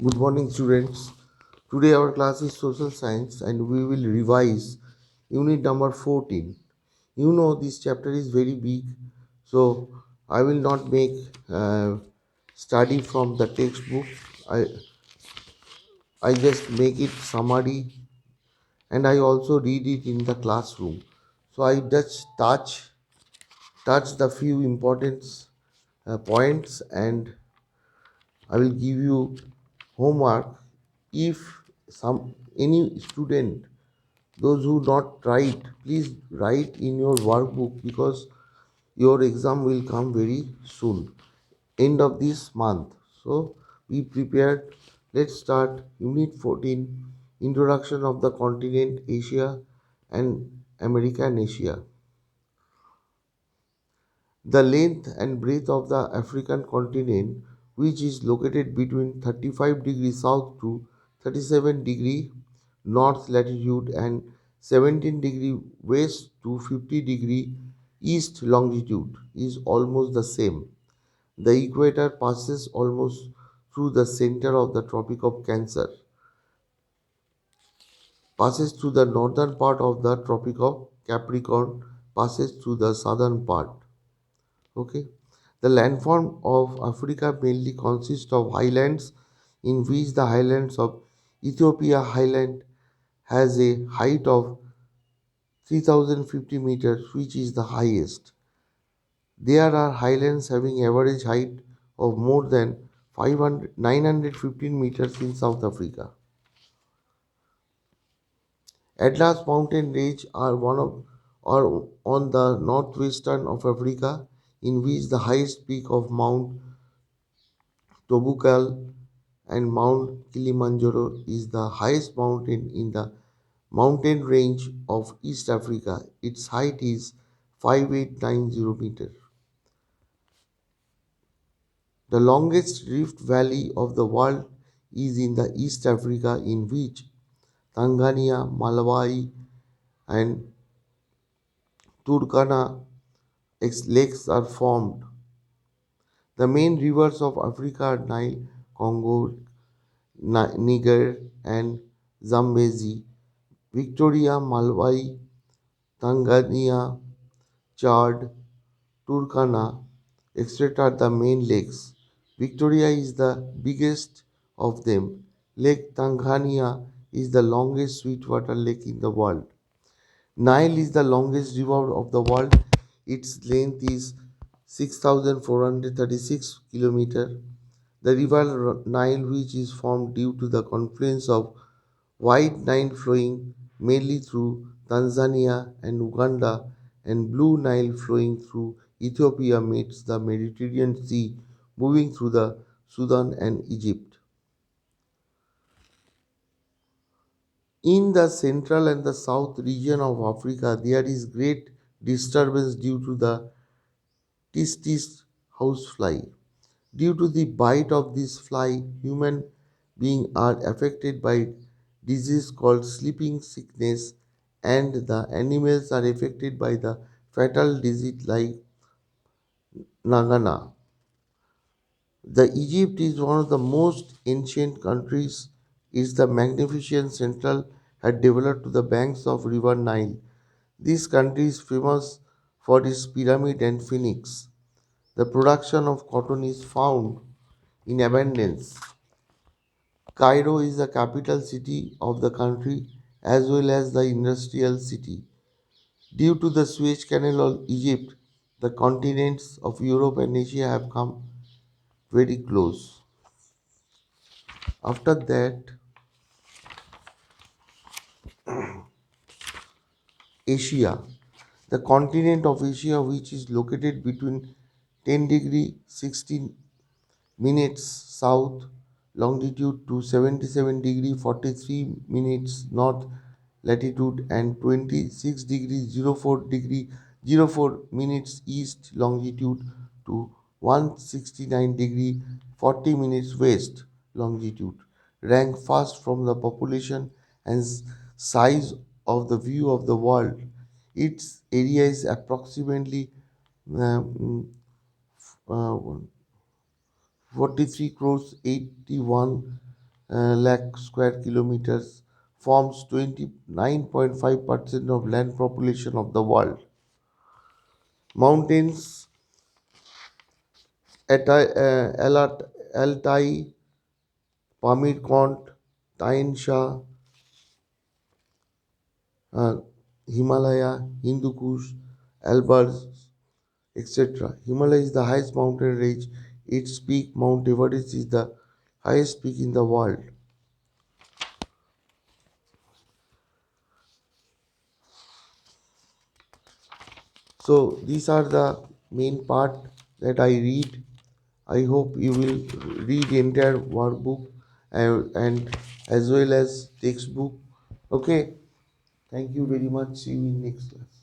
Good morning, students. Today our class is social science and we will revise unit number 14. You know this chapter is very big, so I will not make study from the textbook. I I just make it summary and I also read it in the classroom. So I just touch the few important points and I will give you homework if some any student those who not write please write in your workbook because your exam will come very soon end of this month, so be prepared. Let's start unit 14, introduction of the continent Asia and America and Asia. The length and breadth of the African continent, which is located between 35 degrees south to 37 degree north latitude and 17 degree west to 50 degree east longitude, is almost the same. The equator passes almost through the center of the Tropic of Cancer, passes through the northern part of the Tropic of Capricorn, passes through the southern part. Okay. The landform of Africa mainly consists of highlands, in which the highlands of Ethiopia highland has a height of 3050 meters, which is the highest. There are highlands having average height of more than 915 meters in South Africa. Atlas mountain range are on the northwestern of Africa, in which the highest peak of Mount Tobukal and Mount Kilimanjaro is the highest mountain in the mountain range of East Africa. Its height is 5890 meters. The longest rift valley of the world is in the East Africa, in which Tanzania, Malawi, and Turkana lakes are formed. The main rivers of Africa are Nile, Congo, Niger, and Zambezi. Victoria, Malawi, Tanzania, Chad, Turkana, etc. are the main lakes. Victoria is the biggest of them. Lake Tanganyika is the longest sweetwater lake in the world. Nile is the longest river of the world. Its length is 6,436 kilometers. The river Nile, which is formed due to the confluence of White Nile flowing mainly through Tanzania and Uganda, and Blue Nile flowing through Ethiopia, meets the Mediterranean Sea, moving through the Sudan and Egypt. In the central and the south region of Africa, there is great disturbance due to the Tistis housefly. Due to the bite of this fly, human beings are affected by disease called sleeping sickness, and the animals are affected by the fatal disease like Nagana. The Egypt is one of the most ancient countries. Is the magnificent central had developed to the banks of River Nile. This country is famous for its pyramid and phoenix. The production of cotton is found in abundance. Cairo is the capital city of the country as well as the industrial city. Due to the Suez Canal of Egypt, the continents of Europe and Asia have come very close. After that, Asia. The continent of Asia, which is located between 10 degree 16 minutes south longitude to 77 degree 43 minutes north latitude and 26 degree 04 minutes east longitude to 169 degree 40 minutes west longitude, rank first from the population and size of the view of the world. Its area is approximately um, uh, 43 crores 81 lakh square kilometers, forms 29.5% of land population of the world. Mountains Altai, Pamir Kont, Tain Shah, uh, Himalaya, Hindu Kush, Alborz, etc. Himalaya is the highest mountain range. Its peak, Mount Everest, is the highest peak in the world. So these are the main part that I read. I hope you will read entire workbook and as well as textbook. Okay. Thank you very much. See you in next class.